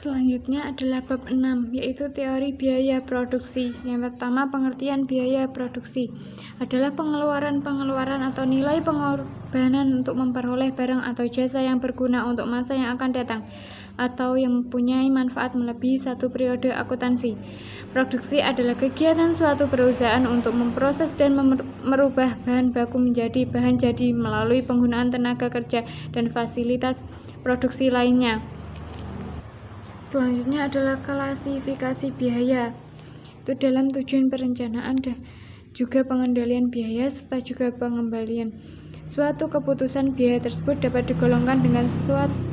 Selanjutnya adalah bab 6, yaitu teori biaya produksi. Yang pertama, pengertian biaya produksi adalah pengeluaran atau nilai pengorbanan untuk memperoleh barang atau jasa yang berguna untuk masa yang akan datang, atau yang mempunyai manfaat melebihi satu periode akuntansi. Produksi adalah kegiatan suatu perusahaan untuk memproses dan merubah bahan baku menjadi bahan jadi melalui penggunaan tenaga kerja dan fasilitas produksi lainnya. Selanjutnya adalah klasifikasi biaya. Itu dalam tujuan perencanaan dan juga pengendalian biaya serta juga pengembalian. Suatu keputusan biaya tersebut dapat digolongkan dengan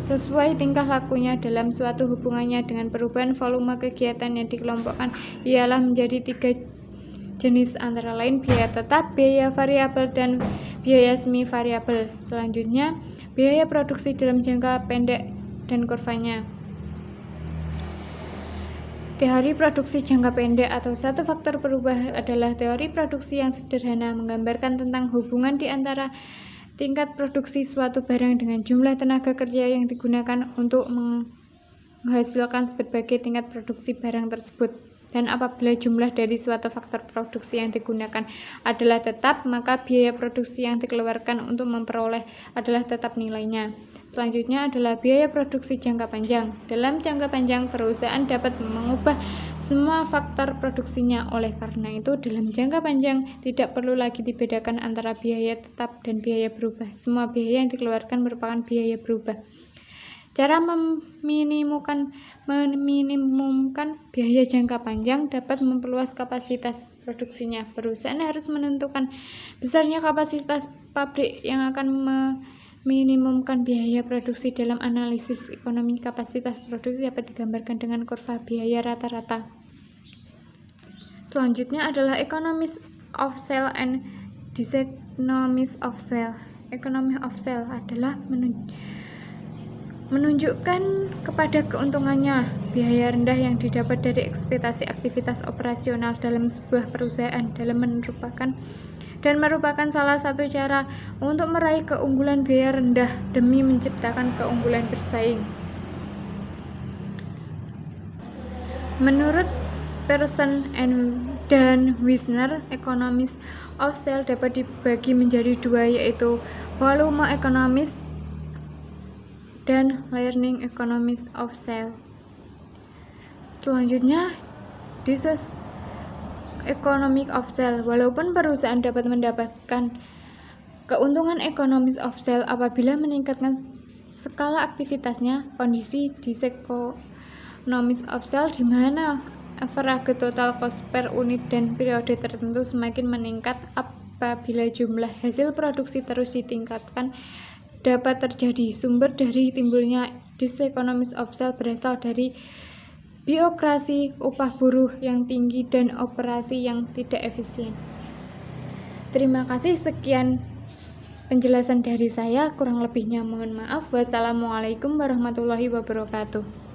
sesuai tingkah lakunya dalam suatu hubungannya dengan perubahan volume kegiatan yang dikelompokkan ialah menjadi 3 jenis, antara lain biaya tetap, biaya variabel, dan biaya semi variabel. Selanjutnya, biaya produksi dalam jangka pendek dan kurvanya. Teori produksi jangka pendek atau satu faktor perubah adalah teori produksi yang sederhana, menggambarkan tentang hubungan di antara tingkat produksi suatu barang dengan jumlah tenaga kerja yang digunakan untuk menghasilkan berbagai tingkat produksi barang tersebut. Dan apabila jumlah dari suatu faktor produksi yang digunakan adalah tetap, maka biaya produksi yang dikeluarkan untuk memperoleh adalah tetap nilainya. Selanjutnya adalah biaya produksi jangka panjang. Dalam jangka panjang, perusahaan dapat mengubah semua faktor produksinya. Oleh karena itu, dalam jangka panjang tidak perlu lagi dibedakan antara biaya tetap dan biaya berubah. Semua biaya yang dikeluarkan merupakan biaya berubah. Cara meminimumkan biaya jangka panjang dapat memperluas kapasitas produksinya. Perusahaan harus menentukan besarnya kapasitas pabrik yang akan meminimumkan biaya produksi. Dalam analisis ekonomi, kapasitas produksi dapat digambarkan dengan kurva biaya rata-rata. Selanjutnya adalah economics of sale and diseconomies of sale. Economy of sale adalah menunjukkan kepada keuntungannya biaya rendah yang didapat dari ekspektasi aktivitas operasional dalam sebuah perusahaan merupakan salah satu cara untuk meraih keunggulan biaya rendah demi menciptakan keunggulan bersaing. Menurut Pearson dan Wisner, economics of sale dapat dibagi menjadi dua, yaitu volume economics dan learning economics of sale. Selanjutnya, disease economic of sale. Walaupun perusahaan dapat mendapatkan keuntungan economics of sale apabila meningkatkan skala aktivitasnya, kondisi diseconomies of sale di mana average total cost per unit dan periode tertentu semakin meningkat apabila jumlah hasil produksi terus ditingkatkan dapat terjadi. Sumber dari timbulnya diseconomies of sale berasal dari birokrasi, upah buruh yang tinggi, dan operasi yang tidak efisien. Terima kasih, sekian penjelasan dari saya, kurang lebihnya mohon maaf. Wassalamualaikum warahmatullahi wabarakatuh.